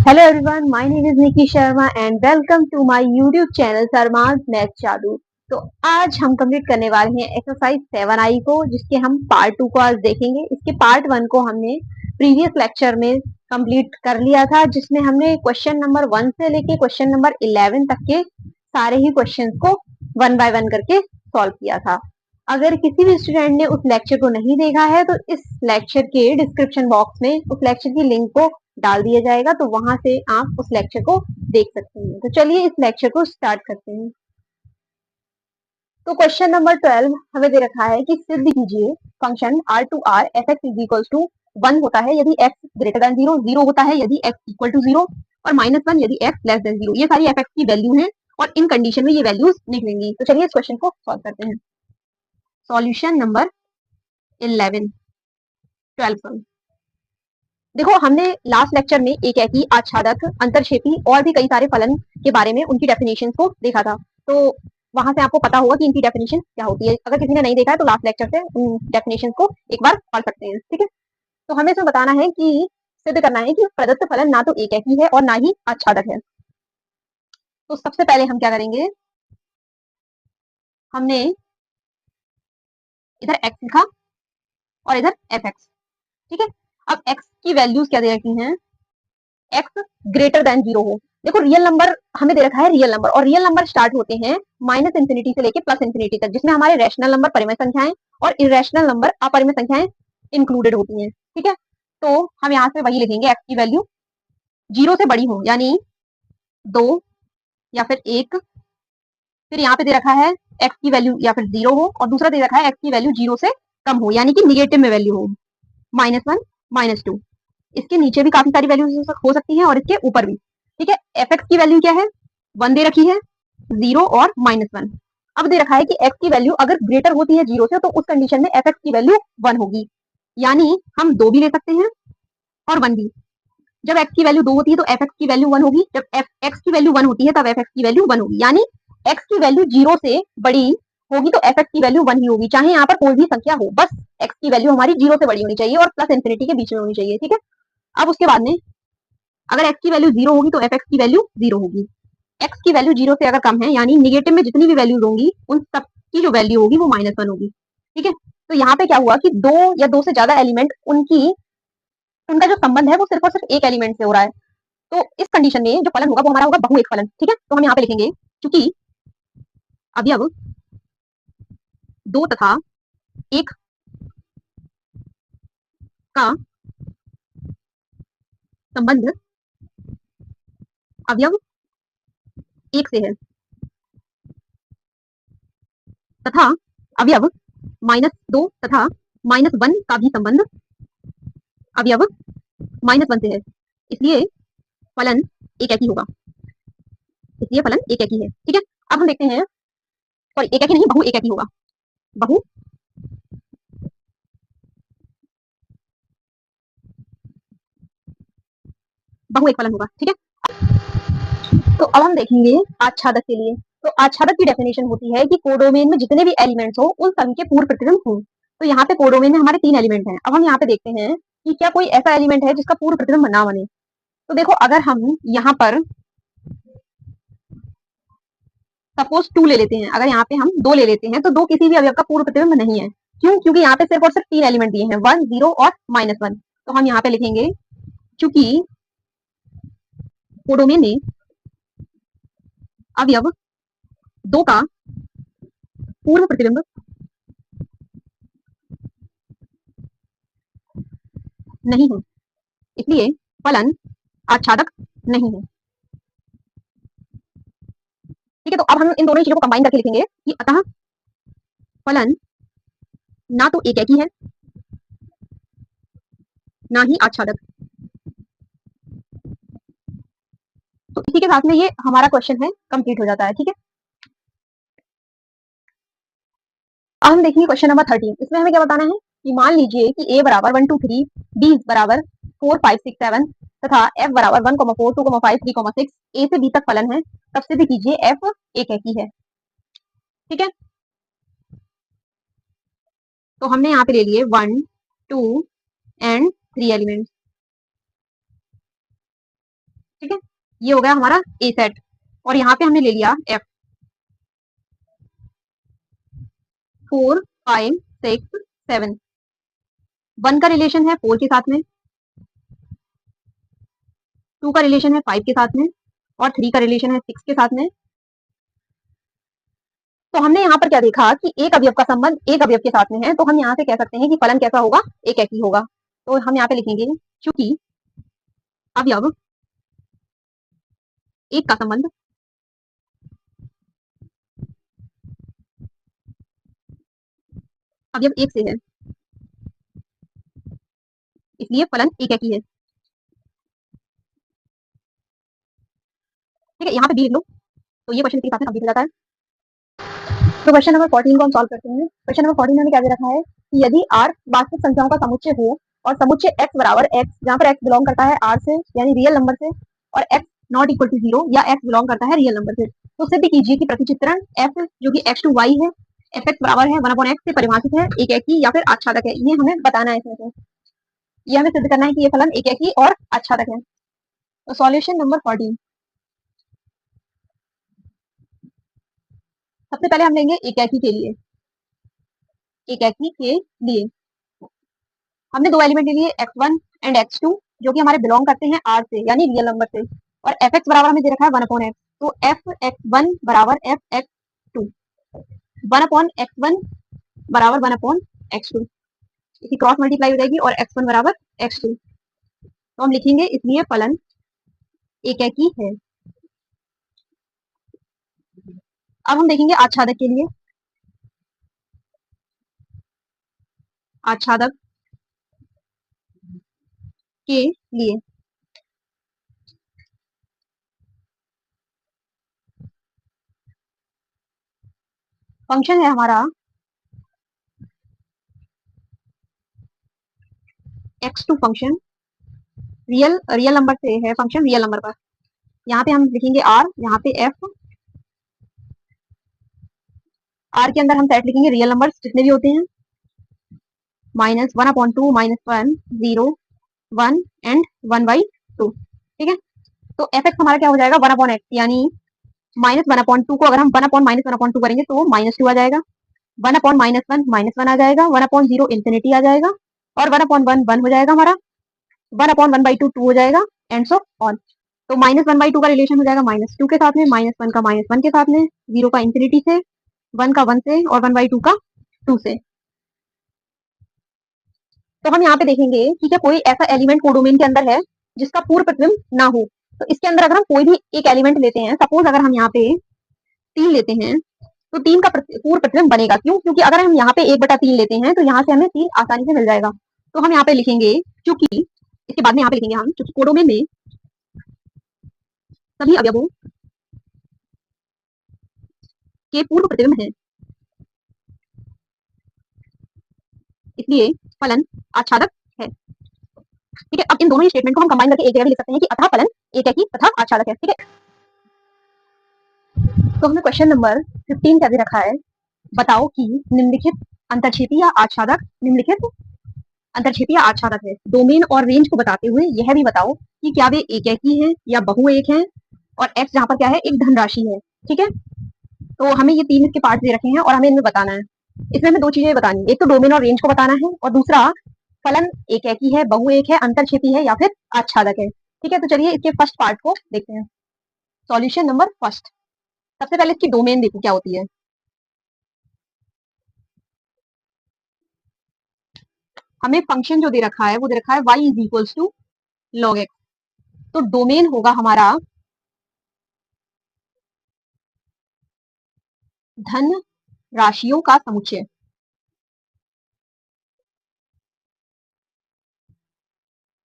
Hello everyone, my name is Nikki Sharma and welcome to my YouTube channel सरमाज math जादू। तो आज हम कंप्लीट करने वाले हैं एक्सरसाइज 7i को, जिसके हम पार्ट 2 को आज देखेंगे। इसके पार्ट 1 को हमने प्रीवियस लेक्चर में कंप्लीट कर लिया था, जिसमें हमने क्वेश्चन नंबर 1 से लेके क्वेश्चन नंबर 11 तक के सारे ही क्वेश्चंस को 1 बाय 1 करके सॉल्व किया था। अगर किसी भी स्टूडेंट ने उस लेक्चर को नहीं देखा है तो इस लेक्चर के डिस्क्रिप्शन बॉक्स में उस लेक्चर की लिंक को डाल दिया जाएगा, तो वहां से आप उस लेक्चर को देख सकते हैं। तो चलिए इस लेक्चर को स्टार्ट करते हैं। तो क्वेश्चन नंबर 12 हमें दे रखा है कि सिद्ध कीजिए function r to r f x is equal to 1 होता है यदि x ग्रेटर देन 0, 0 होता है यदि x इक्वल टू 0 और -1 यदि x लेस देन 0। ये सारी एफ एक्स की वैल्यू है और इन कंडीशन में ये वैल्यूज निकलेंगी। तो चलिए इस क्वेश्चन को सॉल्व करते हैं। Solution number 11 12। देखो, हमने लास्ट लेक्चर में एक एकी, आच्छादक, अंतरक्षेपी और भी कई सारे फलन के बारे में उनकी डेफिनेशंस को देखा था। तो वहां से आपको पता होगा कि इनकी डेफिनेशन क्या होती है। अगर किसी ने नहीं देखा है तो लास्ट लेक्चर से उन डेफिनेशंस को एक बार पढ़ सकते हैं। ठीक है, तो हमें इसमें बताना है कि सिद्ध करना है कि प्रदत्त फलन ना तो एक एकी है और ना ही आच्छादक है। तो सबसे पहले हम क्या करेंगे, हमने इधर एक्स लिखा और इधर एफ एक्स। ठीक है, अब एक्स की वैल्यूज क्या दे रखी हैं, एक्स ग्रेटर देन 0 हो। देखो, रियल नंबर हमें दे रखा है, रियल नंबर, और रियल नंबर स्टार्ट होते हैं -इंफिनिटी से लेके +इंफिनिटी तक, जिसमें हमारे रैशनल नंबर परिमेय संख्याएं और इरेशनल नंबर अपरिमेय संख्याएं इंक्लूडेड होती हैं। ठीक है, तो हम यहाँ से वही लिखेंगे, एक्स की वैल्यू 0 से बड़ी हो, यानी 2 या फिर 1। फिर यहाँ पे दे रखा है एक्स की वैल्यू या फिर 0 हो, और दूसरा दे रखा है एक्स की वैल्यू 0 से कम हो, यानी कि निगेटिव में वैल्यू हो, -1 -2। इसके नीचे भी काफी सारी वैल्यूज हो सकती हैं और इसके ऊपर भी। ठीक है, एफ एक्स की वैल्यू क्या है, 1 दे रखी है, 0 और -1। अब दे रखा है कि एक्स की वैल्यू अगर ग्रेटर होती है 0 से, तो उस कंडीशन में एफ एक्स की वैल्यू 1 होगी, यानी हम 2 भी ले सकते हैं और 1 भी। जब एक्स की वैल्यू 2 होती है तो एफ एक्स की वैल्यू 1 होगी, जब एफ एक्स की वैल्यू 1 होती है तब एफ एक्स की वैल्यू 1 होगी, यानी एक्स की वैल्यू 0 से बड़ी होगी तो एफ एक्स की वैल्यू 1 ही होगी, चाहे यहाँ पर कोई भी संख्या हो, बस एक्स की वैल्यू हमारी 0 से बड़ी होनी चाहिए और +इंफिनिटी के बीच में होनी चाहिए। ठीक है, अब उसके बाद में अगर एक्स की वैल्यू 0 होगी तो एफ एक्स की वैल्यू 0 होगी। एक्स की वैल्यू 0 से अगर कम है, यानी निगेटिव में जितनी भी वैल्यूज होंगी उन सब की जो वैल्यू होगी वो -1 होगी। ठीक है, तो यहाँ पे क्या हुआ कि 2 या 2 से ज्यादा एलिमेंट, उनका जो संबंध है वो सिर्फ और सिर्फ एक एलिमेंट से हो रहा है। तो इस कंडीशन में जो फलन होगा वो हमारा होगा बहुएक फलन। ठीक है, तो हम यहाँ पे लिखेंगे क्योंकि अवयव 2 तथा 1 का संबंध अवयव 1 से है तथा अवयव -2 तथा -1 का भी संबंध अवयव -1 से है, इसलिए फलन एक ऐकी होगा, इसलिए फलन एक ऐकी है। ठीक है, अब हम देखते हैं, सॉरी एक ऐकी नहीं, बहु एक ऐकी होगा, बहु बहु एक फलन होगा। ठीक है, तो अब हम देखेंगे आच्छादक के लिए। तो आच्छादक की डेफिनेशन होती है कि कोडोमेन में जितने भी एलिमेंट्स हो उन सभी के पूर्व प्रतिबिंब हो। तो यहाँ पे कोडोमेन में हमारे 3 एलिमेंट हैं। अब हम यहाँ पे देखते हैं कि क्या कोई ऐसा एलिमेंट है जिसका पूर्व प्रतिबिंब ना बने। तो देखो, अगर हम यहाँ पर सपोज 2 ले लेते हैं, अगर यहाँ पे हम 2 ले लेते हैं तो 2 किसी भी अवयव का पूर्व प्रतिबिंब नहीं है। क्यों? क्योंकि यहाँ पे सिर्फ और सिर्फ 3 एलिमेंट दिए हैं, 1 0 और -1। तो हम यहाँ पे लिखेंगे क्योंकि कोडोमेन में अवयव 2 का पूर्व प्रतिबिंब नहीं है, इसलिए फलन आच्छादक नहीं है। ठीक है, तो अब हम इन दोनों चीजों को कंबाइन करके लिखेंगे कि अतः फलन ना तो एक ही है ना ही आच्छादक। तो इसी के साथ में ये हमारा क्वेश्चन है कंप्लीट हो जाता है। ठीक है, अब हम देखेंगे क्वेश्चन नंबर 13। इसमें हमें क्या बताना है कि मान लीजिए कि a बराबर 1 2 3, b बराबर 4 5 6 7 तथा f बराबर 1 4 2 5 3 6 a से b तक फलन है, तब सिद्ध कीजिए f एक ही है। ठीक है, तो हमने यहाँ पे ले लिए 1 2 एंड 3 एलिमेंट्स। ठीक है, ये हो गया हमारा ए सेट और यहाँ पे हमने ले लिया एफ 4 5 6 7 1 का रिलेशन है 4 के साथ में, 2 का रिलेशन है 5 के साथ में और 3 का रिलेशन है 6 के साथ में। तो हमने यहाँ पर क्या देखा कि एक अवयव का संबंध एक अवयव के साथ में है, तो हम यहाँ से कह सकते हैं कि फलन कैसा होगा, एक ही होगा। तो हम यहाँ पे लिखेंगे चूंकि अवयव एक का संबंध अवयव एक से है, इसलिए फलन एक ही है। ठीक है, यहाँ पे बी लिख लो, तो ये क्वेश्चन के हिसाब से कंप्लीट हो जाता है। तो क्वेश्चन नंबर 14 को हम सॉल्व करते हैं। क्वेश्चन नंबर 14 में हमें क्या दे रखा है कि यदि r वास्तविक संख्याओं का समुच्चय हो और समुच्चय x बराबर x, जहाँ पर x बिलोंग करता है r से यानी रियल नंबर से, और x नॉट इक्वल टू 0 या x बिलोंग करता है रियल नंबर से, तो सिद्ध कीजिए कि प्रतिचित्रण f जो कि x टू y है, fx बराबर है 1/x से परिभाषित है, एक ही या फिर आच्छादक है। ये हमें बताना है इसमें से, ये हमें सिद्ध करना है कि ये फलन एक ही और आच्छादक है। तो सॉल्यूशन नंबर 14, सबसे पहले हम लेंगे एकाकी के लिए। एकाकी के लिए हमने दो एलिमेंट ले लिए x1 एंड x2 जो कि हमारे बिलोंग करते हैं r से यानी रियल नंबर से, और fx बराबर हमें दे रखा है 1/x, तो fx1 बराबर fx2, 1/x1 बराबर 1/x2, इसकी क्रॉस मल्टीप्लाई हो जाएगी और x1 बराबर x2, तो हम लिखेंगे इसलिए फलन एकाकी है। अब हम देखेंगे आच्छादक के लिए। आच्छादक के लिए फंक्शन है हमारा x2 फंक्शन, रियल नंबर से है फंक्शन रियल नंबर पर। यहाँ पे हम लिखेंगे r, यहाँ पे f, r के अंदर हम सेट लिखेंगे रियल नंबर जितने भी होते हैं, -1/2, -1, 0, 1 एंड 1/2। ठीक है, तो fx हमारा क्या हो जाएगा 1/x, यानी -1/2 को अगर हम 1/-1/2 करेंगे तो -2 आ जाएगा, 1/-1 -1 आ जाएगा, 1/0 इंफिनिटी आ जाएगा, और 1/1 1 हो जाएगा हमारा, 1/1/2 2 हो जाएगा, एंड सो ऑन। तो -1/2 का रिलेशन हो जाएगा -2 के साथ में, -1 का -1 के साथ में, 0 का इंफिनिटी से, 1 का 1 से, और 1/2 का 2 से। तो हम यहाँ पे देखेंगे कि क्या कोई ऐसा एलिमेंट कोडोमेन के अंदर है जिसका पूर्ण प्रतिबिंब ना हो। तो इसके अंदर अगर हम कोई भी एक एलिमेंट लेते हैं, सपोज अगर हम यहाँ पे 3 लेते हैं, तो 3 का पूर्ण प्रतिबिंब बनेगा। क्यों? क्योंकि अगर हम यहाँ पे 1/3 लेते हैं तो यहाँ से हमें 3 आसानी से मिल जाएगा। तो हम यहाँ पे लिखेंगे चूंकि, इसके बाद में यहाँ पे लिखेंगे हम चूंकि कोडोमेन में सभी अवयवों के पूर्ण प्रतिबिंब है, इसलिए फलन आच्छादक है। ठीक है, अब इन दोनों ही स्टेटमेंट को हम कंबाइन करके एक जगह लिख सकते हैं कि अतः फलन एक ही तथा आच्छादक है। ठीक है, तो हमने क्वेश्चन नंबर 15 क्या दे रखा है, बताओ कि निम्नलिखित अंतरछेपी या आच्छादक, निम्नलिखित अंतरछेपी या आच्छादक है। डोमेन और रेंज को बताते हुए यह भी बताओ कि क्या वे एक ही हैं या बहु एक हैं, और x जहाँ पर क्या है एक धनराशि है। ठीक है, तो हमें ये 3 इसके पार्ट दे रखे हैं और हमें इनमें बताना है। इसमें हमें 2 चीजें बतानी है, एक तो डोमेन और रेंज को बताना है, और दूसरा फलन एक ही है, बहु एक है, अंतरछेपी है या फिर आच्छादक है। ठीक है, तो चलिए इसके फर्स्ट पार्ट को देखते हैं। सॉल्यूशन नंबर फर्स्ट, सबसे पहले इसकी डोमेन देखो क्या होती है। हमें फंक्शन जो दे रखा है वो दे रखा है y is equals to log x, तो डोमेन होगा हमारा धन राशियों का समुच्चय।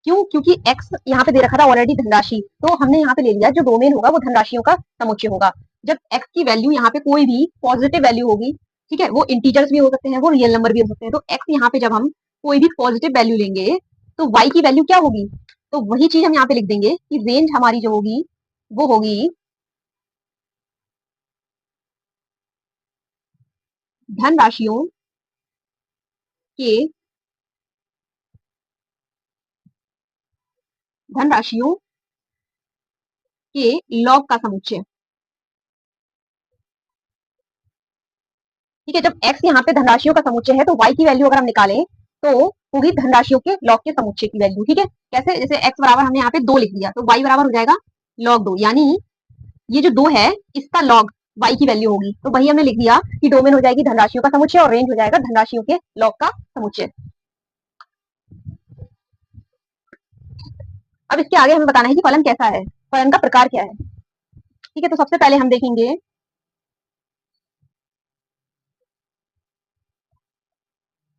क्यों? क्योंकि x यहाँ पे दे रखा था ऑलरेडी धनराशि, तो हमने यहाँ पे ले लिया जो डोमेन होगा वो धनराशियों का समुच्चय होगा। जब x की वैल्यू यहाँ पे कोई भी पॉजिटिव वैल्यू होगी, ठीक है, वो इंटीजर्स भी हो सकते हैं, वो रियल नंबर भी हो सकते हैं, तो x यहाँ पे जब हम कोई भी पॉजिटिव वैल्यू लेंगे तो y की वैल्यू क्या होगी, तो वही चीज हम यहाँ पे लिख देंगे कि रेंज हमारी जो होगी वो होगी धन राशियों के धन राशियों के लॉग का समुच्चय। ठीक है, जब x यहाँ पे धनराशियों का समुच्चय है तो y की वैल्यू अगर हम निकालें तो होगी धनराशियों के लॉग के समुच्चय की वैल्यू। ठीक है, कैसे? जैसे x बराबर हमने यहाँ पे 2 लिख दिया तो y बराबर हो जाएगा log 2, यानी ये जो 2 है इसका लॉग y की वैल्यू होगी। तो वही हमने लिख दिया कि डोमेन हो जाएगी धनराशियों का समुच्चय और रेंज हो जाएगा धनराशियों के लॉग का समुच्चय। अब इसके आगे हमें बताना है कि फलन कैसा है, फलन का प्रकार क्या है। ठीक है, तो सबसे पहले हम देखेंगे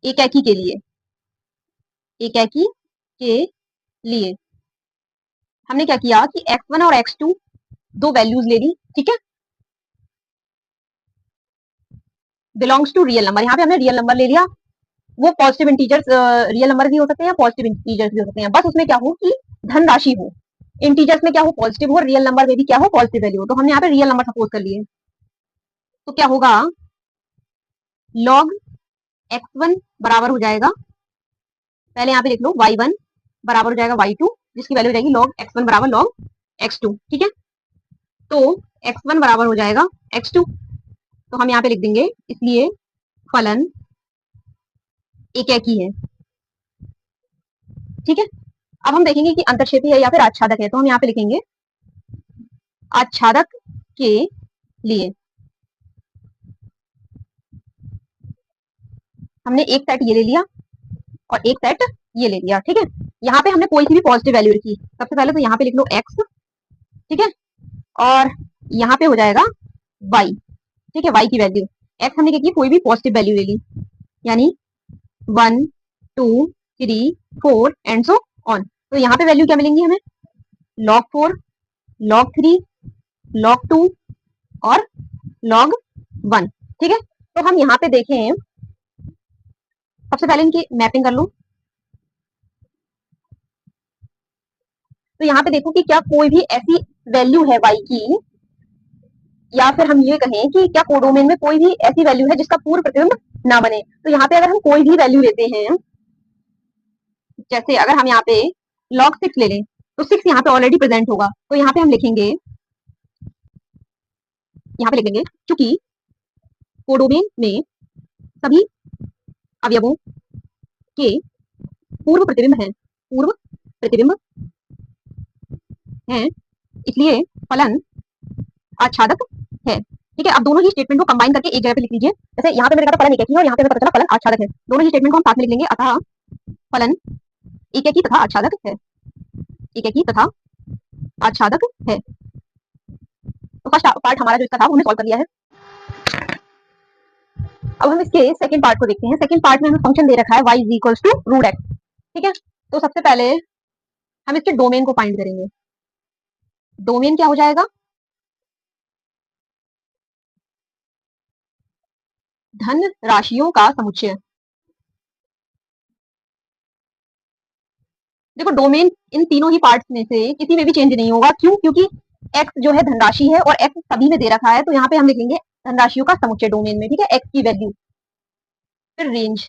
एकाकी के लिए। एकाकी के लिए हमने क्या किया कि x1 और x2 दो वैल्यूज ले ली। ठीक है, बिलोंग्स टू रियल नंबर, यहाँ पे हमने रियल नंबर ले लिया। वो पॉजिटिव इंटीजर्स रियल नंबर भी हो सकते हैं, पॉजिटिव इंटीजर्स भी हो सकते हैं, बस उसमें क्या हो कि धन राशि हो। इंटीजर्स में क्या हो पॉजिटिव हो, रियल नंबर में भी क्या हो पॉजिटिव वैल्यू हो। तो हमने यहाँ पे रियल नंबर सपोज कर लिए, तो क्या होगा log x1 बराबर हो जाएगा, पहले यहाँ पे लिख लो y1 बराबर हो जाएगा y2, जिसकी वैल्यू हो जाएगी log x1 बराबर log x2। ठीक है, तो x1 बराबर हो जाएगा x2, तो हम यहाँ पे लिख देंगे इसलिए फलन एकाकी है। ठीक है, अब हम देखेंगे कि अंतरछेदी है या फिर आच्छादक है, तो हम यहाँ पे लिखेंगे आच्छादक के लिए हमने एक सेट ये ले लिया और एक सेट ये ले लिया। ठीक है, यहाँ पे हमने कोई सी भी पॉजिटिव वैल्यू रखी। सबसे पहले तो यहाँ पे लिख लो x, ठीक है, और यहाँ पे हो जाएगा y। ठीक है, y की वैल्यू x हमने क्या की कोई भी पॉजिटिव वैल्यू ले ली, यानी 1 2 3 4 एंड सो ऑन। तो यहाँ पे वैल्यू क्या मिलेंगी हमें log 4 log 3 log 2 और log 1। ठीक है, तो हम यहाँ पे देखें, सबसे पहले इनकी मैपिंग कर लो। तो यहाँ पे देखो कि क्या कोई भी ऐसी वैल्यू है y की, या फिर हम ये कहें कि क्या कोडोमेन में कोई भी ऐसी वैल्यू है जिसका पूर्ण प्रतिबिंब ना बने। तो यहाँ पे अगर हम कोई भी वैल्यू लेते हैं, जैसे अगर हम यहाँ पे log 6 ले लें तो 6 यहाँ पे ऑलरेडी प्रेजेंट होगा, तो यहाँ पे हम लिखेंगे, यहाँ पे लिखेंगे चूंकि कोडोमेन में सभी अवयवों के पूर्व प्रतिबिंब हैं, पूर्व प्रतिबिंब हैं, इसलिए फलन आच्छादक है। ठीक है, अब दोनों ही स्टेटमेंट को कंबाइन करके एक जगह पे लिख लीजिए। जैसे यहाँ पे मैंने कहा फलन एकाकी है और यहाँ पे पता चला फलन आच्छादक है, दोनों ही स्टेटमेंट को हम साथ में लिख लेंगे। अतः फलन एकाकी तथा आच्छादक है, एकाकी तथा आच्छादक है। तो फर्स्ट पार्ट हमारा जो इसका था हमने सॉल्व कर लिया है। अब हम इसके सेकंड पार्ट को देखते हैं। सेकंड पार्ट में हमें फंक्शन दे रखा है y is equals to root x. ठीक है, तो सबसे पहले हम इसके डोमेन को फाइंड करेंगे। डोमेन क्या हो जाएगा धन राशियों का समुच्चय। देखो डोमेन इन तीनों ही पार्ट्स में से किसी में भी चेंज नहीं होगा। क्यों? क्योंकि x जो है धनराशि है और x सभी में दे रखा है, तो यहाँ पे हम लिखेंगे धनराशियों का समुच्चय डोमेन में। ठीक है, x की वैल्यू, फिर रेंज।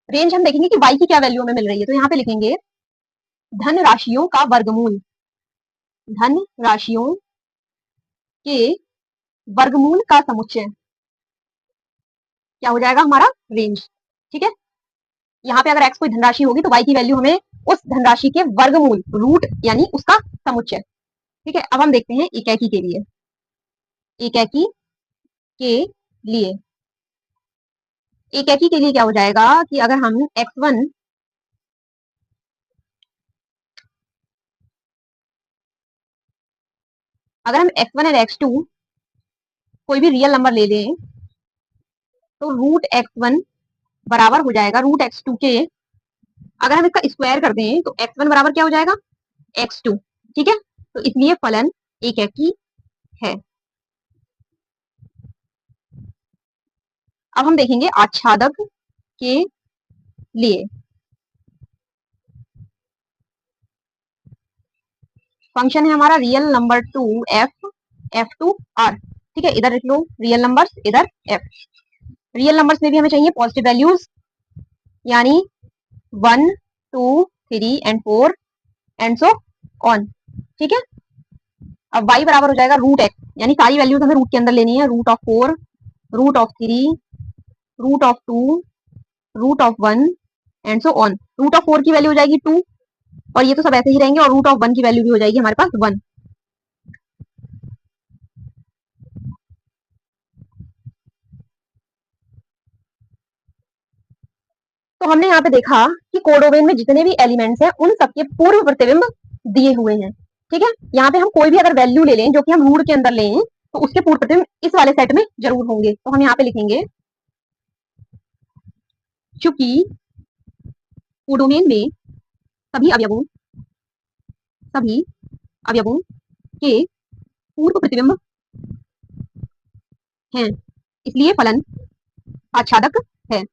रेंज हम देखेंगे कि y की क्या वैल्यू हमें मिल रही है, तो यहाँ पे लिखेंगे धन राशियों का वर्गमूल, धन राशियों के वर्गमूल का समुच्चय क्या हो जाएगा हमारा रेंज। ठीक है, यहाँ पे अगर x कोई धनराशि होगी तो y की वैल्यू हमें उस धनराशि के वर्गमूल रूट यानी उसका समुच्चय। ठीक है, अब हम देखते हैं एकाकी के लिए। एकाकी के लिए, एकाकी के लिए क्या हो जाएगा कि अगर हम x1 अगर हम x1 और x2 कोई भी रियल नंबर ले लें तो रूट x1 बराबर हो जाएगा रूट x2 के, अगर हम इसका स्क्वायर कर दें तो x1 बराबर क्या हो जाएगा x2। ठीक है, तो इसलिए फलन एकाकी है। अब हम देखेंगे आच्छादक के लिए। फंक्शन है हमारा real number to f to r. ठीक है, इधर लिख लो रियल नंबर्स, इधर एफ। रियल नंबर्स में भी हमें चाहिए पॉजिटिव वैल्यूज, यानी 1 2 3 एंड 4 एंड सो ऑन। ठीक है, अब y बराबर हो जाएगा रूट एक्स, यानी सारी वैल्यूज हमें रूट के अंदर लेनी है, root of 4, root of 3, root of 2, root of 1 and so on. Root of 4 की वैल्यू हो जाएगी 2, और ये तो सब ऐसे ही रहेंगे, और रूट ऑफ 1 की वैल्यू भी हो जाएगी हमारे पास 1। तो हमने यहाँ पे देखा कि कोडोमेन में जितने भी एलिमेंट्स हैं उन सबके पूर्व प्रतिबिंब दिए हुए हैं। ठीक है, यहाँ पे हम कोई भी अगर वैल्यू ले लें जो कि हम रूट के अंदर लें, तो उसके पूर्व प्रतिबिंब इस वाले सेट में जरूर होंगे। तो हम यहाँ पे लिखेंगे चूंकि कोडोमेन में सभी अवयवों सभी अवयवों के पूर्व प्रतिबिंब हैं, इसलिए फलन आच्छादक है।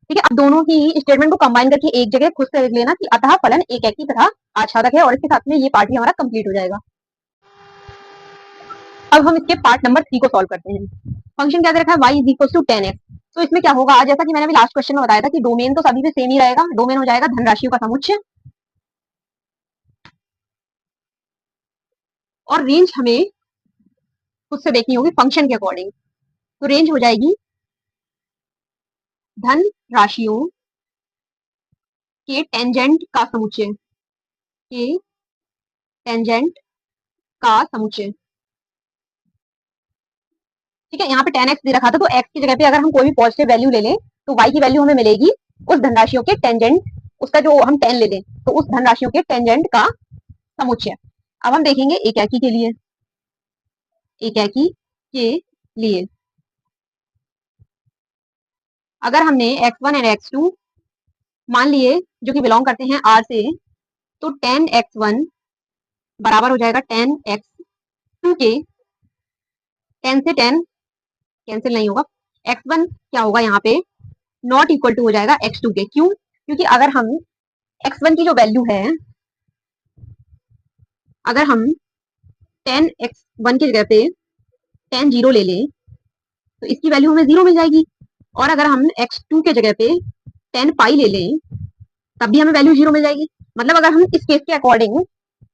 ठीक है, अब दोनों ही स्टेटमेंट को कंबाइन करके एक जगह खुद से लिख लेना कि अतः फलन एक एकी तथा आच्छादक है, और इसके साथ में ये पार्ट ही हमारा कंप्लीट हो जाएगा। अब हम इसके पार्ट नंबर 3 को सॉल्व करते हैं। फंक्शन क्या दे रखा है, y is equal to 10x। तो इसमें क्या होगा, जैसा कि मैंने अभी लास्ट क्वेश्चन में बताया था कि डोमेन तो सभी पे सेम ही रहेगा, डोमेन हो जाएगा धनराशियों का समुच्चय, और रेंज हमें खुद से देखनी होगी फंक्शन के अकॉर्डिंग। तो रेंज हो जाएगी धन राशियों के टेंजेंट का समुच्चय, के टेंजेंट का समुच्चय। ठीक है, यहाँ पे 10x दे रखा था, तो x की जगह पे अगर हम कोई भी पॉजिटिव वैल्यू ले लें तो y की वैल्यू हमें मिलेगी उस धनराशियों के टेंजेंट, उसका जो हम 10 ले लें तो उस धनराशियों के टेंजेंट का समुच्चय। अब हम देखेंगे एकाकी के लिए, एकाकी के लिए अगर हमने x1 और x2 मान लिए जो कि बिलोंग करते हैं R से, तो 10x1 बराबर हो जाएगा 10x2 के, 10 से 10 कैंसिल नहीं होगा, x1 क्या होगा यहाँ पे नॉट इक्वल टू हो जाएगा x2 के। क्यों, क्योंकि अगर हम x1 की जो वैल्यू है, अगर हम 10x1 की जगह पे 10 जीरो ले लें तो इसकी वैल्यू हमें 0 मिल जाएगी, और अगर हम x2 के जगह पे 10 पाई ले लें तब भी हमें वैल्यू 0 मिल जाएगी। मतलब अगर हम इस केस के अकॉर्डिंग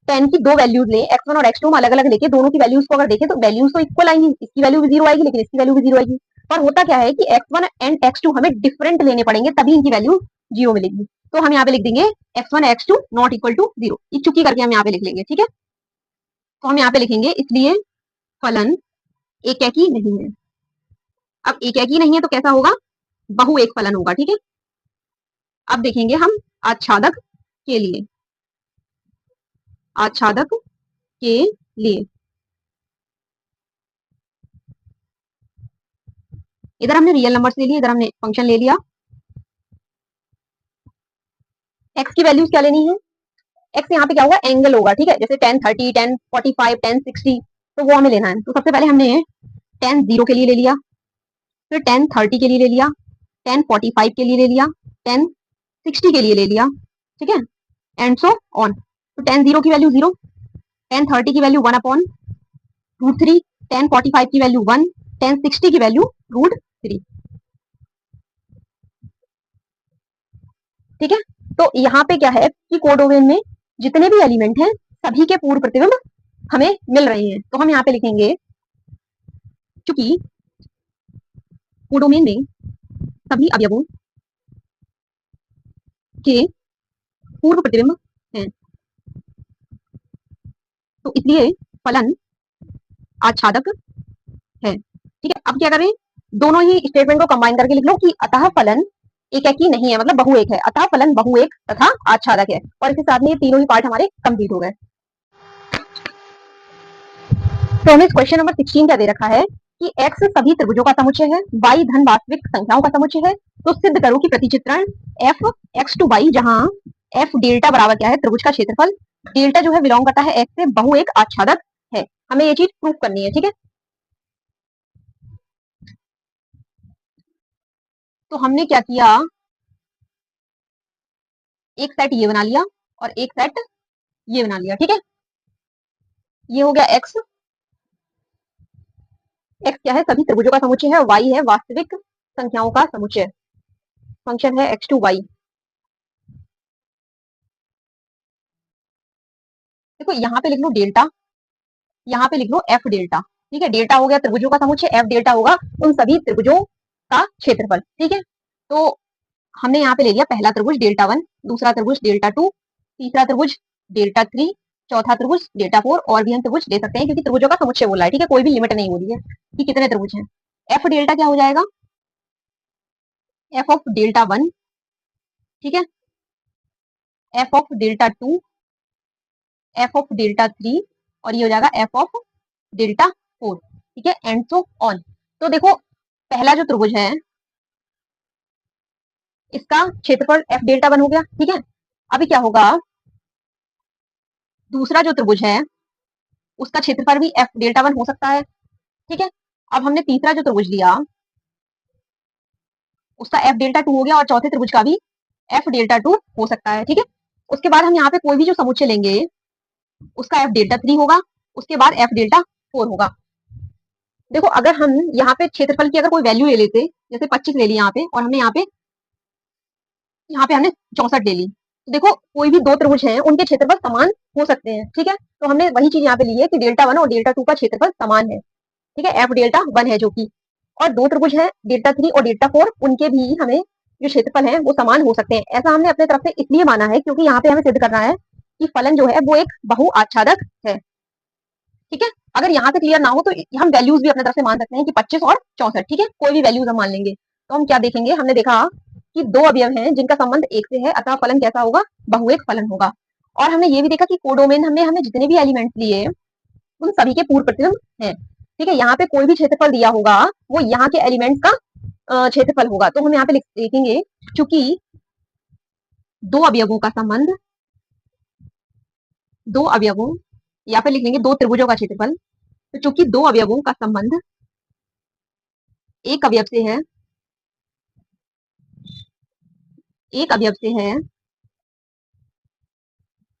10 की दो वैल्यूज लें, x1 और x2 में अलग अलग लेके दोनों की वैल्यूज को अगर देखें तो वैल्यूज तो इक्वल आएंगी, इसकी वैल्यू भी 0 आएगी लेकिन इसकी वैल्यू भी 0 आएगी। पर होता क्या है कि x1 एंड x2 हमें डिफरेंट लेने पड़ेंगे तभी इनकी वैल्यू 0 मिलेगी। तो हम यहाँ पे लिख देंगे x1 x2 not equal to 0, एक चुकी करके हम यहाँ पे लिख लेंगे। ठीक है, तो हम यहाँ पे लिखेंगे इसलिए फलन एकाकी नहीं है। अब एकाकी नहीं है तो कैसा होगा, बहु एक फलन होगा। ठीक है, अब देखेंगे हम आच्छादक के लिए, आच्छादक के लिए इधर हमने रियल नंबर्स ले लिए, इधर हमने फंक्शन ले लिया। x की वैल्यूज क्या लेनी है, x यहाँ पे क्या होगा एंगल होगा। ठीक है, जैसे 10 30 10 45 10 60, तो वो हमें लेना है। तो सबसे पहले हमने 10 0 के लिए ले लिया, फिर 10 30 के लिए ले लिया, 10 45 के लिए ले लिया, 10 60 के लिए ले लिया। ठीक है, एंड सो ऑन। तो 10 0 की वैल्यू 0, 10 30 की वैल्यू 1/√3, 10 45 की वैल्यू 1, 10 60 की वैल्यू √3। ठीक है, तो यहाँ पे क्या है कि कोडोमेन में जितने भी एलिमेंट हैं सभी के पूर्व प्रतिबिंब हमें मिल रहे हैं। तो हम यहाँ पे लिखेंगे चूंकि कोडोमेन में सभी अवयवों के पूर्व प्रतिबिंब हैं, तो इसलिए फलन आच्छादक है। ठीक है, अब क्या करें, दोनों ही स्टेटमेंट को कंबाइन करके लिख लो कि अतः फलन एकाकी नहीं है, मतलब बहु एक है, अतः फलन बहु एक तथा आच्छादक है, और इसके साथ में ये तीनों ही पार्ट हमारे कंप्लीट हो गए। तो हमें क्वेश्चन नंबर 16 क्या दे रखा है कि x सभी त्रिभुजों का समुच्चय है, y धन वास्तविक संख्याओं का समुच्चय है। तो सिद्ध करो कि प्रतिचित्रण f x to y, जहां f डेल्टा बराबर क्या है त्रिभुज का क्षेत्रफल, डेल्टा जो है बिलोंग करता है x से, बहु एक आच्छादक है। हमें ये चीज प्रूव करनी है। ठीक है, तो हमने क्या किया, एक सेट ये बना लिया और एक सेट ये बना लिया। ठीक है, ये हो गया x, x क्या है सभी त्रिभुजों का समुच्चय है, y है वास्तविक संख्याओं का समुच्चय, फंक्शन है x to y। देखो यहाँ पे लिख लो डेल्टा, यहाँ पे लिख लो एफ डेल्टा। ठीक है, डेल्टा हो गया त्रिभुजों का समुच्चय, एफ डेल्टा होगा उन सभी त्रिभुजों का क्षेत्रफल। ठीक है, तो हमने यहाँ पे ले लिया पहला त्रिभुज डेल्टा 1, दूसरा त्रिभुज डेल्टा 2, तीसरा त्रिभुज डेल्टा 3, चौथा त्रिभुज डेल्टा 4, और भी हम त्रिभुज ले सकते हैं क्योंकि त्रिभुजों का समुच्चय बोला है। ठीक है, कोई भी लिमिट नहीं हो रही है कि कितने त्रिभुज हैं। एफ डेल्टा क्या हो जाएगा, एफ ऑफ डेल्टा 1, ठीक है, F of delta 2, F of delta 3, और ये हो जाएगा एफ ऑफ डेल्टा 4। ठीक है, एंड सो ऑन। तो देखो पहला जो त्रिभुज है इसका क्षेत्रफल एफ डेल्टा 1 हो गया। ठीक है, अभी क्या होगा, दूसरा जो त्रिभुज है उसका क्षेत्रफल भी एफ डेल्टा 1 हो सकता है। ठीक है, अब हमने तीसरा जो त्रिभुज लिया उसका एफ डेल्टा 2 हो गया, और चौथे त्रिभुज का भी एफ डेल्टा 2 हो सकता है। ठीक है, उसके बाद हम यहाँ पे कोई भी जो समुच्चय लेंगे उसका एफ डेल्टा 3 होगा, उसके बाद एफ डेल्टा 4 होगा। देखो अगर हम यहाँ पे क्षेत्रफल की अगर कोई वैल्यू ले लेते, जैसे 25 ले ली यहाँ पे, और हमने यहाँ पे हमने 64 ले ली, तो देखो कोई भी दो त्रिभुज हैं उनके क्षेत्रफल समान हो सकते हैं। ठीक है, तो हमने वही चीज यहाँ पे ली है कि डेल्टा 1 और डेल्टा 2 का क्षेत्रफल समान है। ठीक है, एफ डेल्टा 1 है जो कि, और दो त्रिभुज हैं डेल्टा 3 और डेल्टा 4, उनके भी हमें जो क्षेत्रफल है वो समान हो सकते हैं। ऐसा हमने अपने तरफ से इसलिए माना है क्योंकि यहाँ पे हमें सिद्ध करना है कि फलन जो है वो एक बहुआच्छादक है। ठीक है, अगर यहाँ से क्लियर ना हो तो हम वैल्यूज भी अपने तरफ से मान सकते हैं कि 25 और 64। ठीक है, कोई भी वैल्यूज हम मान लेंगे। तो हम क्या देखेंगे, हमने देखा कि दो अवयव हैं जिनका संबंध एक से है, अतः फलन कैसा होगा, बहुएक फलन होगा। और हमने ये भी देखा कि कोडोमेन हमने हमने जितने भी एलिमेंट्स लिए उन सभी के पूर्व प्रतिबिंब हैं। ठीक है, यहाँ पे कोई भी क्षेत्रफल दिया होगा वो यहाँ के एलिमेंट्स का क्षेत्रफल होगा। तो हम यहाँ पे लिखेंगे चूंकि दो अवयवों का संबंध, दो अवयवों, या फिर लिख लेंगे दो त्रिभुजों का क्षेत्रफल। तो चूंकि दो अवयवों का संबंध एक अवयव से है, एक अवयव से है,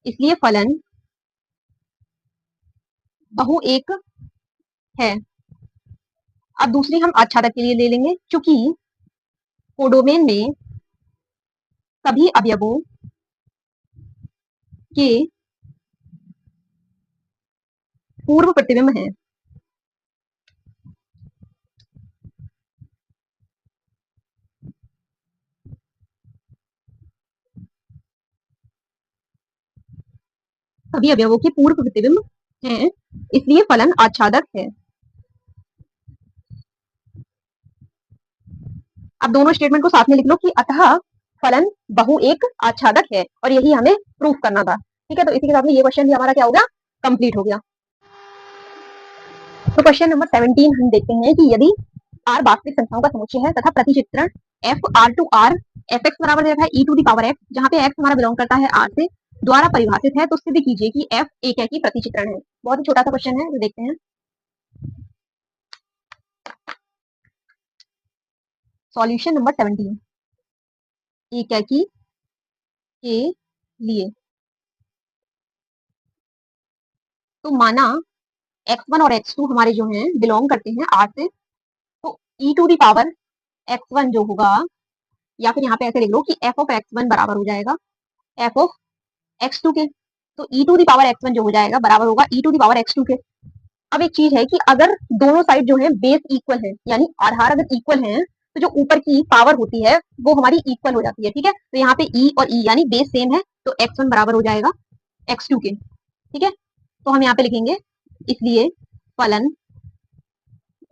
इसलिए फलन बहुएक है। अब दूसरी हम आच्छादक के लिए ले लेंगे, चूंकि कोडोमेन में सभी अवयवों के पूर्व प्रतिबिंब हैं। सभी अवयवों के पूर्व प्रतिबिंब हैं, इसलिए फलन आच्छादक है। अब दोनों स्टेटमेंट को साथ में लिख लो कि अतः फलन बहुएक आच्छादक है, और यही हमें प्रूफ करना था। ठीक है, तो इसी के साथ में ये क्वेश्चन भी हमारा क्या हो गया, कंप्लीट हो गया। तो क्वेश्चन नंबर 17 हम देखते हैं कि यदि आर वास्तविक संख्याओं का समुच्चय है तथा प्रतिचित्रण F R to R F X बराबर दे रखा है E to the power X, जहाँ पे एक्स हमारा बिलोंग करता है आर से, द्वारा परिभाषित है, तो सिद्ध कीजिए कि एफ एक है कि प्रतिचित्रण है। बहुत ही छोटा सा क्वेश्चन है, तो देखते हैं। सॉल्यूशन नंबर 17, एक है कि के लिए, तो माना x1 और x2 हमारे जो हैं बिलोंग करते हैं आर से, तो ई टू दी पावर x1 जो होगा, या फिर यहाँ पे ऐसे लिख लो कि f ऑफ x1 बराबर हो जाएगा f ऑफ x2 के, तो e to the power x1 जो हो जाएगा बराबर होगा e to the power x2 के। अब एक चीज है कि अगर दोनों साइड जो है बेस इक्वल है, यानी आधार अगर इक्वल है, तो जो ऊपर की पावर होती है वो हमारी इक्वल हो जाती है। ठीक है, तो यहाँ पे e और e यानी बेस सेम है, तो x1 बराबर हो जाएगा x2 के। ठीक है, तो हम यहाँ पे लिखेंगे इसलिए फलन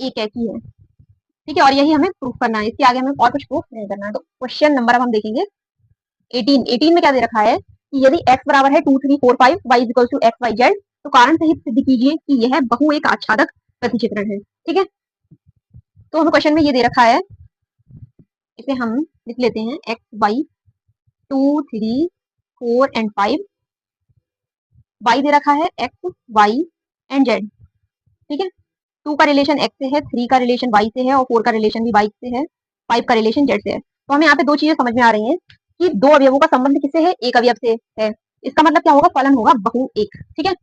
एक एक ही है। ठीक है, और यही हमें प्रूफ करना है, इसके आगे हमें और कुछ प्रूफ नहीं करना है। तो क्वेश्चन नंबर अब हम देखेंगे 18 में क्या दे रखा है कि यदि x बराबर है 2 3 4 5 y is equal to x y z, तो कारण सहित सिद्ध कीजिए कि यह बहु एक आच्छादक प्रतिचित्रण है। ठीक है, तो हमें क्वेश्चन में ये दे रखा है, इसे हम लिख लेते हैं एक्स वाई 2 3 4 एंड 5, वाई दे रखा है एक्स वाई एंड जेड। ठीक है, 2 का रिलेशन एक्स से है, 3 का रिलेशन वाई से है, और 4 का रिलेशन भी वाई से है, 5 का रिलेशन जेड से है। तो हमें यहाँ पे दो चीजें समझ में आ रही हैं कि दो अवयवों का संबंध किससे है, एक अवयव से है। इसका मतलब क्या होगा, फलन होगा बहु एक। ठीक है,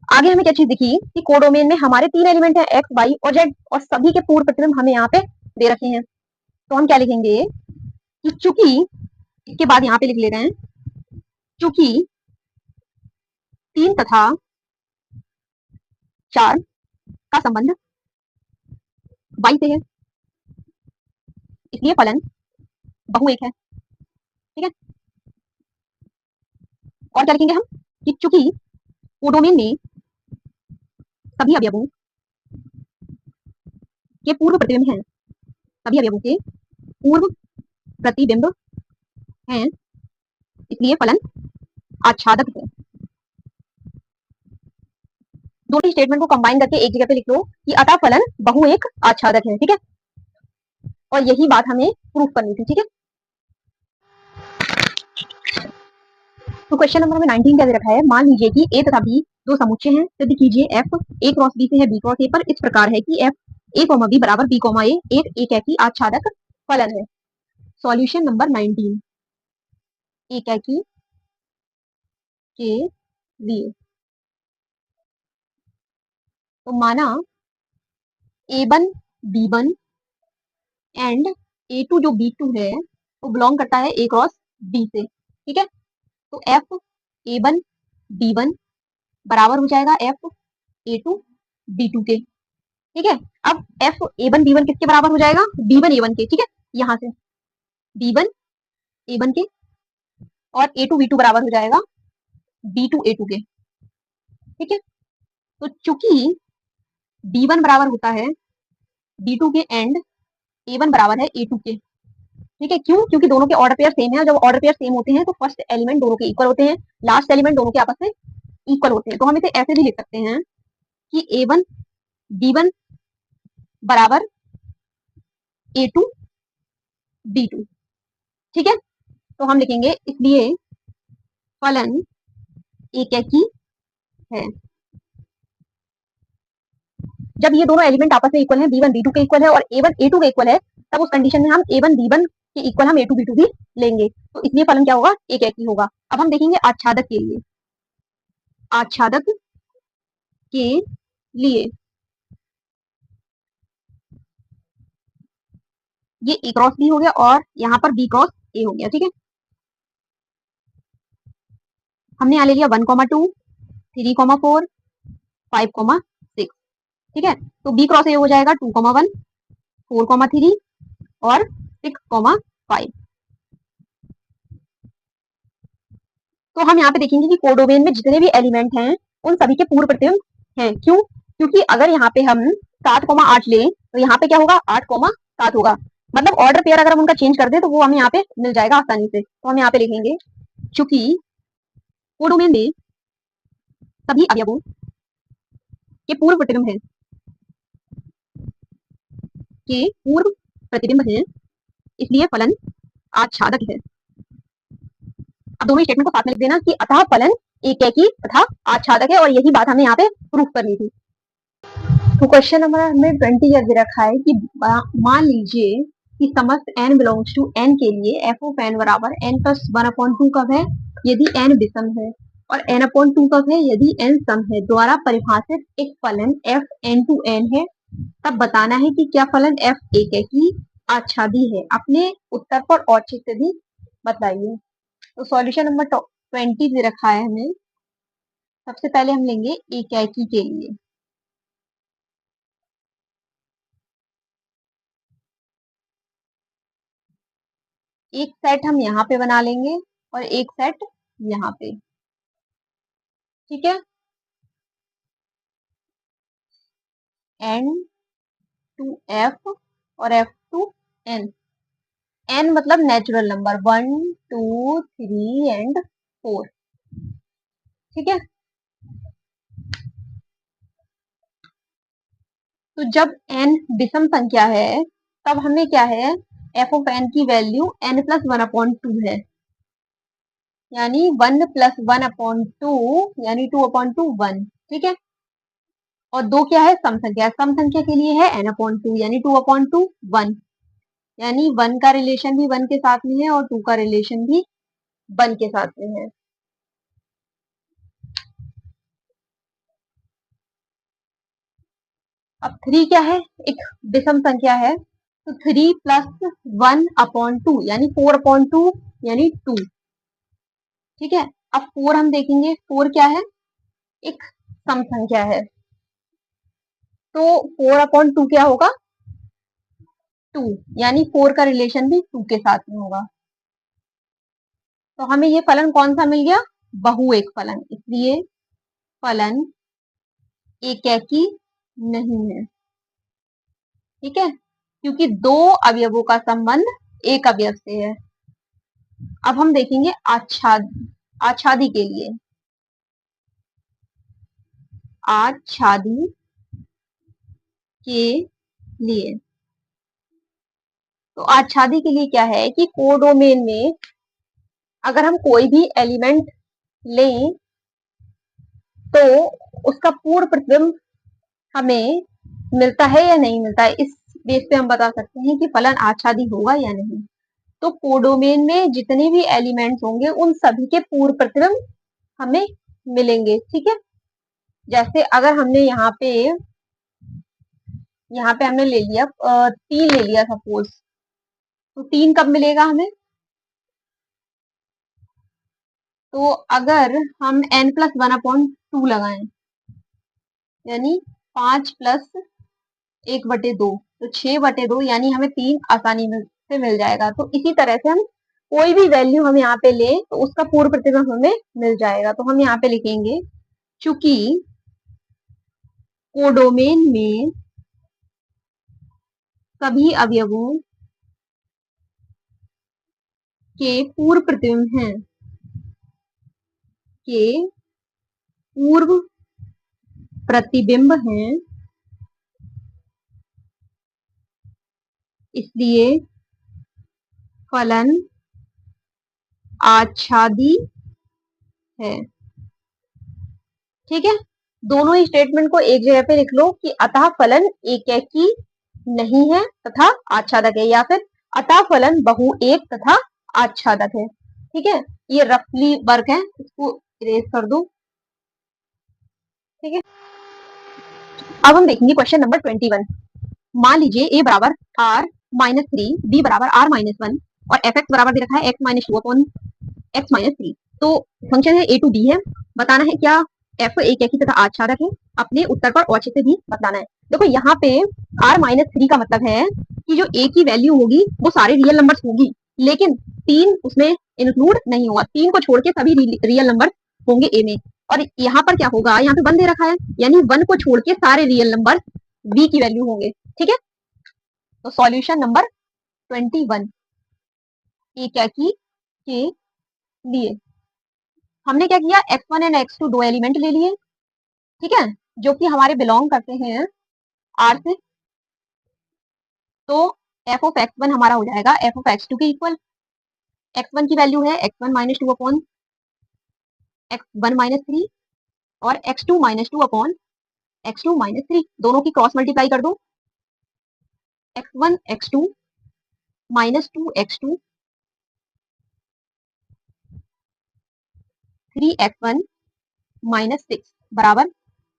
आगे हमें क्या चीज दिखी कि कोडोमेन में हमारे तीन एलिमेंट है एक्स वाई और जेड, और सभी के पूर्व प्रतिबिंब हमें यहाँ पे दे रखे हैं। तो हम क्या लिखेंगे कि चूंकि, इसके बाद यहाँ पे लिख ले रहे हैं, चूंकि 3 तथा 4 का संबंध y से है, इसलिए फलन बहुएक है। ठीक है, और क्या लिखेंगे हम कि चूंकि कोडोमेन में सभी अवयवों के पूर्व प्रतिबिंब हैं, सभी अवयवों के पूर्व प्रतिबिंब हैं, इसलिए फलन आच्छादक है। दोनों स्टेटमेंट को कंबाइन करके एक जगह पे लिख लो कि अतः फलन बहुएक आच्छादक है। ठीक है, और यही बात हमें प्रूफ करनी थी। ठीक है, तो क्वेश्चन नंबर 19 क्या दे रखा है, मान लीजिए कि ए तथा बी दो समुच्चय हैं, सिद्ध कीजिए एफ ए क्रॉस बी से है बी क्रॉस ए पर इस प्रकार है कि एफ ए कॉमा बी बराबर बी कॉमा ए एक एकैकी आच्छादक फलन है। सॉल्यूशन नंबर 19 एकैकी के लिए, तो माना A1 B1 एंड A2 जो B2 है वो बिलोंग करता है A क्रॉस B से। ठीक है, तो F A1 B1 बराबर हो जाएगा F A2 B2 के। ठीक है, अब F A1 B1 किसके बराबर हो जाएगा, B1 A1 के। ठीक है, यहाँ से B1 A1 के और A2 B2 बराबर हो जाएगा B2 A2 के। ठीक है, तो चूंकि B1 बराबर होता है B2 के एंड A1 बराबर है A2 के। ठीक है, क्यों, क्योंकि दोनों के ऑर्डर पेयर सेम है, जब ऑर्डर पेयर सेम होते हैं तो फर्स्ट एलिमेंट दोनों के इक्वल होते हैं, लास्ट एलिमेंट दोनों के आपस में इक्वल होते हैं। तो हम इसे ऐसे भी लिख सकते हैं कि A1 B1 बराबर A2 B2। ठीक है, तो हम लिखेंगे इसलिए फलन एकैकी है। जब ये दोनों एलिमेंट आपस में इक्वल हैं, B1 B2 के इक्वल है और A1 A2 के इक्वल है, तब उस कंडीशन में हम A1 B1 के इक्वल हम A2 B2 भी लेंगे, तो इसलिए फलन क्या होगा, एकैकी होगा। अब हम देखेंगे आच्छादक के लिए, आच्छादक के लिए ये ए क्रॉस बी हो गया और यहाँ पर बी क्रॉस ए हो गया। ठीक है, हमने यहाँ ले लिया 1,2 3,4 5,6। ठीक है, तो बी क्रॉस ए हो जाएगा 2,1 4,3 और 6,5। तो हम यहाँ पे देखेंगे कि कोडोमेन में जितने भी एलिमेंट हैं उन सभी के पूर्व प्रतिबिंब हैं। क्यों, क्योंकि अगर यहाँ पे हम 7,8 लें तो यहाँ पे क्या होगा, 8,7 होगा। मतलब ऑर्डर पेयर अगर हम उनका चेंज कर दे तो वो हमें यहाँ पे मिल जाएगा आसानी से। तो हम यहाँ पे लिखेंगे चूंकि कोडोमेन में सभी अवयवों के पूर्व प्रतिबिंब हैं, के पूर्व प्रतिबिंब हैं, इसलिए फलन आच्छादक है। अब दोनों स्टेटमेंट को साथ में लिख देना कि अतः फलन एकैकी तथा आच्छादक है, और यही बात हमें यहाँ पे प्रूफ करनी थी। तो क्वेश्चन नंबर हमें 20 यह दे रखा है कि मान लीजिए कि समस्त n बिलोंग्स टू n के लिए f ऑफ n बराबर n प्लस 1/2 कब है, यदि n विषम है, और n/2 कब है, यदि n सम है, द्वारा परिभाषित एक फलन f n to n है, तब बताना है कि क्या फलन f एकैकी आच्छादी है। अपने उत्तर पर औचित्य भी बताइए। तो सॉल्यूशन नंबर 20 दे रखा है हमें। सबसे पहले हम लेंगे एकैकी के लिए, एक सेट हम यहाँ पे बना लेंगे और एक सेट यहाँ पे। ठीक है, n टू f और f टू n। n मतलब नेचुरल नंबर 1 2 3 एंड 4। ठीक है, तो जब n विषम संख्या है तब हमें क्या है, f ऑफ n की वैल्यू n प्लस 1/2 है, यानी 1 प्लस 1/2 यानी 2/2 1। ठीक है, और दो क्या है, सम संख्या। सम संख्या के लिए है n/2 यानी 2/2 1, यानी 1 का रिलेशन भी 1 के साथ में है और 2 का रिलेशन भी 1 के साथ में है। अब 3 क्या है, एक विषम संख्या है, तो 3 प्लस 1/2 यानी 4/2 यानी 2। ठीक है, अब 4 हम देखेंगे, 4 क्या है, एक सम संख्या है, तो 4/2 क्या होगा? 2, यानी 4 का रिलेशन भी 2 के साथ में होगा। तो हमें ये फलन कौन सा मिल गया? बहुएक फलन, इसलिए फलन एकैकी नहीं है। ठीक है, क्योंकि दो अवयवों का संबंध एक अवयव से है। अब हम देखेंगे आच्छादी के लिए। आच्छादी के लिए, तो आच्छादी के लिए क्या है कि कोडोमेन में अगर हम कोई भी एलिमेंट लें तो उसका पूर्ण प्रतिबिंब हमें मिलता है या नहीं मिलता है, इस बेस पे हम बता सकते हैं कि फलन आच्छादी होगा या नहीं। तो कोडोमेन में जितने भी एलिमेंट्स होंगे उन सभी के पूर्ण प्रतिबिंब हमें मिलेंगे। ठीक है, जैसे अगर हमने यहाँ पे हमने ले लिया 3 ले लिया सपोज, तो 3 कब मिलेगा हमें? तो अगर हम n+1/2 लगाएं, यानी 5 + 1/2, तो 6/2, यानी हमें 3 आसानी से मिल जाएगा। तो इसी तरह से हम कोई भी वैल्यू हम यहाँ पे लें तो उसका पूर्ण प्रतिबिंब हमें मिल जाएगा। तो हम यहाँ पे लिखेंगे चूंकि कोडोमेन में सभी अवयवों के पूर्ण प्रतिबिंब हैं, के पूर्व प्रतिबिंब हैं, इसलिए फलन आच्छादी है। ठीक है, दोनों ही स्टेटमेंट को एक जगह पे लिख लो कि अतः फलन एकैकी नहीं है तथा आच्छादक है, या फिर अतः फलन बहुएक तथा आच्छादक है। ठीक है, ये रफली वर्क है, इसको इरेज कर दो। ठीक है, अब हम देखेंगे क्वेश्चन नंबर 21। मान लीजिए a बराबर r-3, b बराबर r-1 और fx बराबर दे रखा है x-2/x-3। तो फंक्शन है a to b है, बताना है क्या f एकैकी तथा आच्छादक है। अपने उत्तर पर औचित्य से भी बताना है। देखो यहाँ पे r-3 का मतलब है कि जो a की वैल्यू होगी वो सारे रियल नंबर्स होगी, लेकिन 3 उसमें इंक्लूड नहीं होगा। 3 को छोड़ के सभी रियल नंबर होंगे a में। और यहाँ पर क्या होगा, यहाँ पे 1 दे रखा है, यानी 1 को छोड़ के सारे रियल नंबर b की वैल्यू होंगे। ठीक है, तो सॉल्यूशन नंबर 21 एकैकी के लिए हमने क्या किया, x1 एंड x2 दो एलिमेंट ले लिए। ठीक है, जो कि हमारे बिलोंग करते हैं R से। तो f ऑफ x1 हमारा हो जाएगा f ऑफ x2 के इक्वल। x1 की वैल्यू है x1 - 2/x1 - 3 और x2 - 2/x2 - 3, दोनों की क्रॉस मल्टीप्लाई कर दो। x1 x2 - 2x2 3x1 - 6 बराबर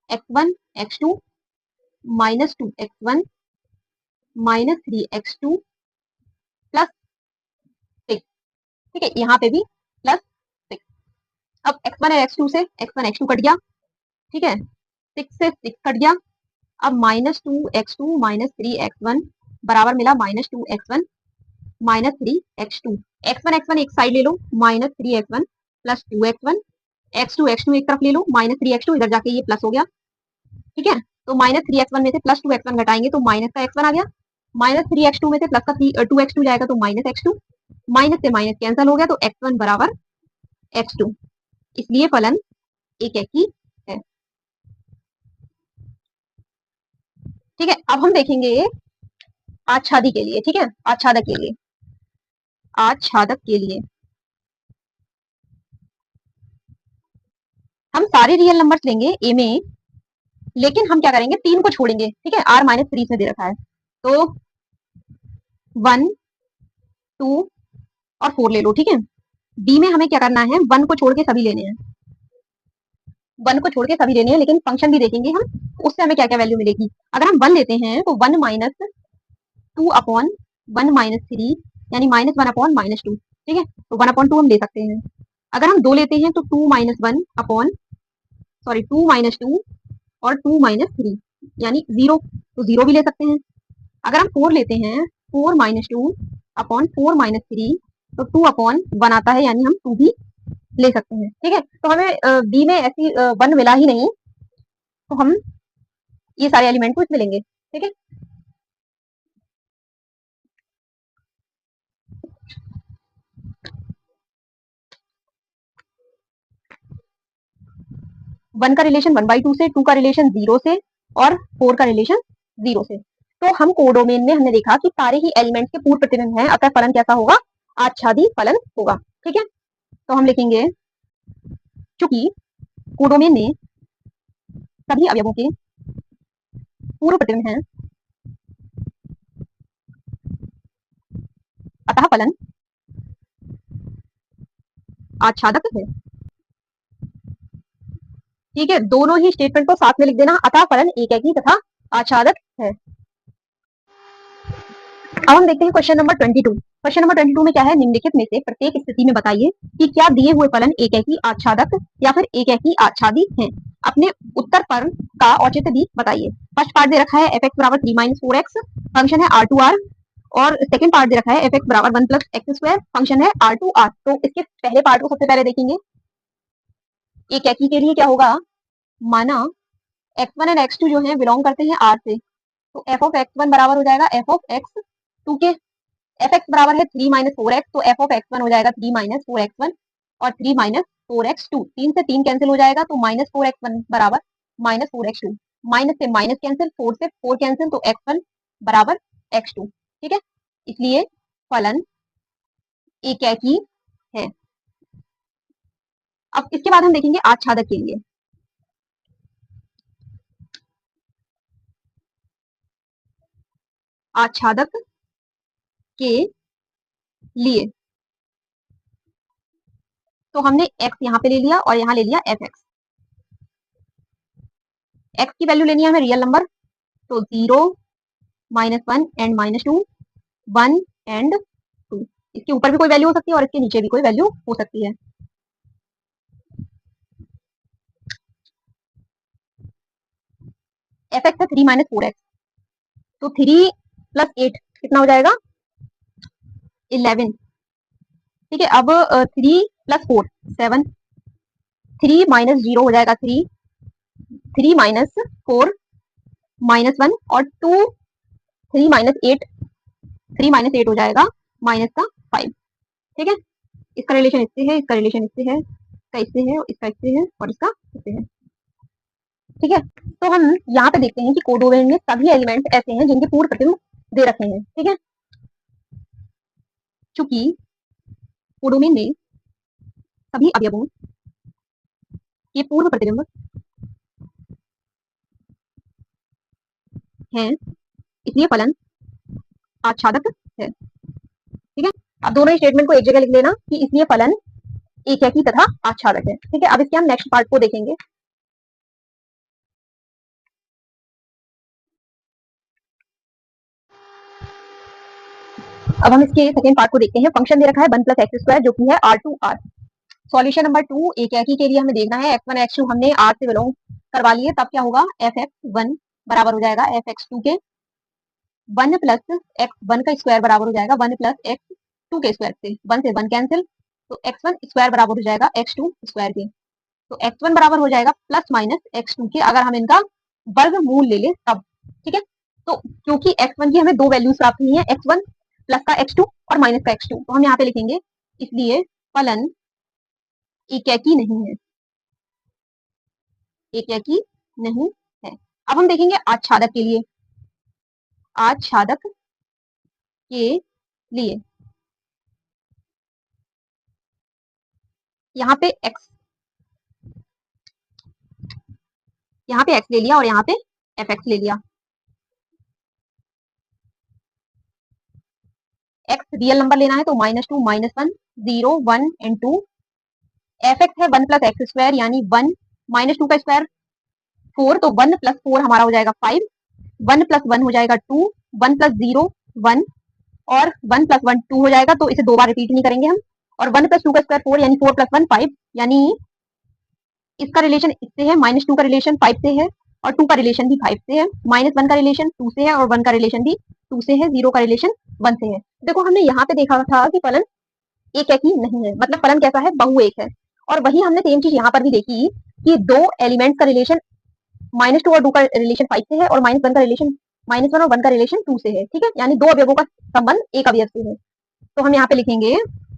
x1 x2 - 2x1 - 3x2 plus 6। ठीक है, यहाँ पे भी प्लस 6। अब x1 और x2 से x1 x2 कट गया। ठीक है, 6 से 6 कट गया। अब -2x2 - 3x1 बराबर मिला -2x1 - 3x2। x1 एक साइड ले लो, -3x1 प्लस 2x1, x2 एक तरफ ले लो, -3x2, इधर जाके ये प्लस हो गया। ठीक है, तो -3x1 में से प्लस 2x1 घटाएंगे तो माइनस का x1 आ गया। -3x2 में से प्लस का 2x2 जाएगा तो -x2, माइनस से माइनस कैंसिल हो गया, तो x1 बराबर x2, इसलिए फलन एकैकी है। ठीक है, अब हम देखेंगे आच्छादी के लिए। ठीक है, आच्छादक के लिए, आच्छादक के लिए हम सारे रियल नंबर्स लेंगे a में, लेकिन हम क्या करेंगे, 3 को छोड़ेंगे। ठीक है, r-3 से दे रखा है, तो 1 2 और 4 ले लो। ठीक है, b में हमें क्या करना है, 1 को छोड़ के सभी लेने हैं, 1 को छोड़ के सभी लेने हैं, लेकिन फंक्शन भी देखेंगे हम, उससे हमें क्या क्या वैल्यू मिलेगी। अगर हम 1 लेते हैं तो 1 - 2/1 - 3, यानी -1/-2। ठीक है, तो 1/2 हम ले सकते हैं। अगर हम 2 लेते हैं तो 2 - 1/, सॉरी 2 माइनस 2 और 2 माइनस 3 यानी 0, तो 0 भी ले सकते हैं। अगर हम 4 लेते हैं 4 माइनस 2 अपॉन 4 माइनस 3 तो 2 अपॉन 1 आता है, यानी हम 2 भी ले सकते हैं। ठीक है, तो हमें बी में ऐसी 1 मिला ही नहीं, तो हम ये सारे एलिमेंट को इसमें लेंगे। ठीक है, वन का रिलेशन 1/2 से, 2 का रिलेशन 0 से और 4 का रिलेशन 0 से। तो हम कोडोमेन में हमने देखा कि सारे ही एलिमेंट्स के पूर्व प्रतिबिंब हैं, अतः फलन कैसा होगा, आच्छादी फलन होगा। ठीक है, तो हम लिखेंगे चूंकि कोडोमेन में सभी अवयवों के पूर्व प्रतिबिंब हैं, अतः फलन आच्छादक है। ठीक है, दोनों ही स्टेटमेंट को साथ में लिख देना, अतः फलन एकाकी तथा आच्छादक है। अब हम देखते हैं क्वेश्चन नंबर 22। क्वेश्चन नंबर 22 में क्या है, निम्नलिखित में से प्रत्येक स्थिति में बताइए कि क्या दिए हुए फलन एकाकी आच्छादक या फिर एकाकी आच्छादी हैं। अपने उत्तर पर का औचित्य भी बताइए। फर्स्ट पार्ट दे रखा है एफ एक्स बराबर 3 माइनस 4x, फंक्शन है R2R, और सेकंड पार्ट दे रखा है एफ एक्स बराबर 1 प्लस एक्स स्क्वायर, फंक्शन है R2R। तो इसके पहले पार्ट को सबसे पहले देखेंगे। एकाकी के लिए क्या होगा, माना x1 एंड x2 जो है बिलोंग करते हैं R से, तो f ऑफ x1 बराबर हो जाएगा f ऑफ x2 के। एफ एक्स बराबर है 3 माइनस 4x, तो एफ ऑफ x1 हो जाएगा 3 माइनस 4x1 और 3 माइनस 4x2। 3 से 3 कैंसिल हो जाएगा, तो माइनस 4x1 बराबर माइनस 4x2। माइनस से माइनस कैंसिल, 4 से 4 कैंसिल, तो x1 बराबर x2। ठीक है, इसलिए फलन एकाकी है। अब इसके बाद हम देखेंगे आच्छादक के लिए। आच्छादक के लिए तो हमने x यहाँ पे ले लिया और यहाँ ले लिया एफ एक्स। एक्स की वैल्यू लेनी है हमें रियल नंबर, तो 0 माइनस 1 एंड माइनस 2, 1 एंड 2। इसके ऊपर भी कोई वैल्यू हो सकती है और इसके नीचे भी कोई वैल्यू हो सकती है। एफ एक्स है 3 माइनस 4x, तो 3 प्लस 8 कितना हो जाएगा, 11। ठीक है, अब 3 प्लस 4 7, 3 माइनस 0 हो जाएगा 3, 3 माइनस 4 माइनस 1 और 2, 3 माइनस 8, 3 माइनस 8 हो जाएगा माइनस का 5। ठीक है, इसका रिलेशन इससे है, इसका रिलेशन इससे है, इसका इससे है, इसका इससे है और इसका इससे है। ठीक है, तो हम यहाँ पे देखते हैं कि कोडोमेन में सभी एलिमेंट्स ऐसे हैं जिनके पूर्व प्रतिबिंब दे रखे हैं। ठीक है, चूंकि कोडोमेन में सभी अवयवों के पूर्व प्रतिबिंब हैं, इसलिए फलन आच्छादक है। ठीक है, अब दोनों ही स्टेटमेंट को एक जगह लिख लेना कि इसलिए फलन एकाकी तथा आच्छादक है। ठीक है, अब इसके हम नेक्स्ट पार्ट को देखेंगे। अब हम इसके सेकंड पार्ट को देखते हैं। फंक्शन दे रखा है 1 प्लस एक्स स्क्वायर जो कि है R2R। सॉल्यूशन नंबर 2, एकाकी के लिए हमें देखना है x1 x2 हमने R से बिलोंग करवा लिए, तब क्या होगा, एफ एक्स 1 बराबर हो जाएगा एफ एक्स 2 के। 1 प्लस एक्स 1 का स्क्वायर बराबर हो जाएगा 1 प्लस एक्स 2 के स्क्वायर से, 1 से 1 कैंसिल, तो x1 स्क्वायर बराबर हो जाएगा x2 स्क्वायर के। तो x1 बराबर हो जाएगा प्लस माइनस x2 के, अगर हम इनका वर्गमूल ले ले तब। ठीक है, तो क्योंकि x1 की हमें दो वैल्यूज प्राप्त हुई है, x1 प्लस का x2 और माइनस का x2, तो हम यहाँ पे लिखेंगे इसलिए फलन एकाकी नहीं है, एकाकी नहीं है। अब हम देखेंगे आच्छादक के लिए। आच्छादक के लिए यहाँ पे x, यहाँ पे x ले लिया और यहाँ पे एफ एक्स ले लिया। x रियल नंबर लेना है तो -2 -1 0 1 एंड 2। एफ एक्स है 1 प्लस एक्स स्क्वायर यानी 1 -2 का स्क्वायर 4, तो 1 प्लस 4 हमारा हो जाएगा 5, 1 प्लस 1 हो जाएगा 2, 1 प्लस 0 1 और 1 प्लस 1 2 हो जाएगा, तो इसे दो बार रिपीट नहीं करेंगे हम। और 1 प्लस 2 का स्क्वायर 4 यानी 4 प्लस 1 5, यानी इसका रिलेशन इससे है, -2 का रिलेशन 5 से है, और 2 का रिलेशन भी 5 से है, -1 का रिलेशन 2 से है, और 1 का रिलेशन भी 2 से है, 0 का रिलेशन 1 से है। देखो हमने यहाँ पे देखा था कि फलन एक है कि नहीं है, मतलब फलन कैसा है, बहु एक है। और वही हमने सेम चीज यहाँ पर भी देखी कि दो एलिमेंट्स का रिलेशन -2 और 2 का रिलेशन 5 से है, और -1 का रिलेशन -1 और 1 का रिलेशन 2 से है, ठीक है, यानी दो अवयवों का संबंध एक अवयव से है। तो हम यहाँ पे लिखेंगे,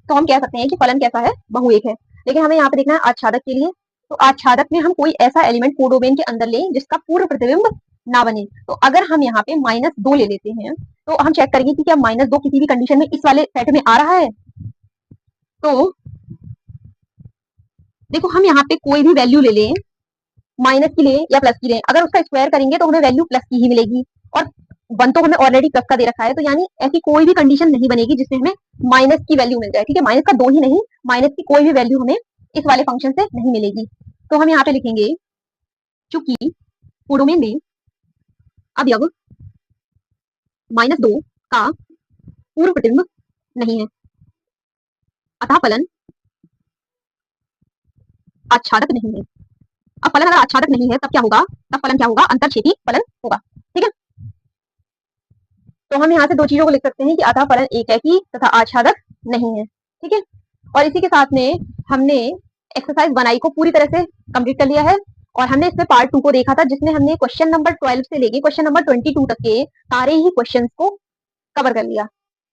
तो हम कह सकते हैं कि फलन कैसा है, बहु एक है। लेकिन हमें यहाँ पे देखना है आच्छादक के लिए, तो आच्छादक में हम कोई ऐसा एलिमेंट कोडोमेन के अंदर लें जिसका पूर्व प्रतिबिंब ना बने। तो अगर हम यहाँ पे -2 ले लेते हैं, तो हम चेक करेंगे कि क्या -2 किसी भी कंडीशन में इस वाले सेट में आ रहा है। तो देखो हम यहाँ पे कोई भी वैल्यू ले लें, माइनस की लें या प्लस की लें, अगर उसका स्क्वायर करेंगे तो हमें वैल्यू प्लस की ही मिलेगी, और 1 तो हमें ऑलरेडी प्लस का दे रखा है, तो यानी ऐसी कोई भी कंडीशन नहीं बनेगी जिसमें हमें माइनस की वैल्यू मिल जाए, ठीक है, माइनस का 2 ही नहीं, माइनस की कोई भी वैल्यू हमें इस वाले फंक्शन से नहीं मिलेगी। तो हम यहाँ पे लिखेंगे, चूंकि कोडोमेन में अवयव -2 का पूर्व प्रतिबिंब नहीं है, अतः फलन आच्छादक नहीं है। अब फलन अगर आच्छादक नहीं है तब क्या होगा, तब फलन क्या होगा, अंतरछेदी फलन होगा, ठीक है। तो हम यहाँ से दो चीजों को लिख सकते हैं कि अतः फलन एक है कि तथा आच्छादक नहीं है, ठीक है। और इसी के साथ में हमने एक्सरसाइज 1i को पूरी तरह से कंप्लीट कर लिया है, और हमने इसमें पार्ट 2 को देखा था जिसमें हमने क्वेश्चन नंबर 12 से लेके क्वेश्चन नंबर 22 तक के सारे ही क्वेश्चंस को कवर कर लिया।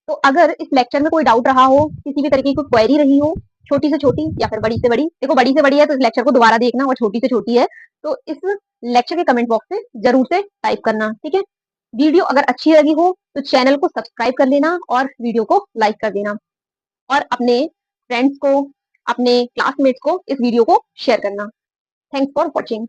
तो अगर इस लेक्चर में कोई डाउट रहा हो, किसी भी तरीके की क्वेरी रही हो, छोटी से छोटी या फिर बड़ी से बड़ी, देखो बड़ी से बड़ी है तो इस लेक्चर को दोबारा देखना, और छोटी से छोटी है तो इस लेक्चर के कमेंट बॉक्स में जरूर से टाइप करना, ठीक है। वीडियो अगर अच्छी लगी हो तो चैनल को सब्सक्राइब कर लेना और वीडियो को लाइक कर देना, और अपने फ्रेंड्स को, अपने क्लासमेट्स को इस वीडियो को शेयर करना। Thanks for watching.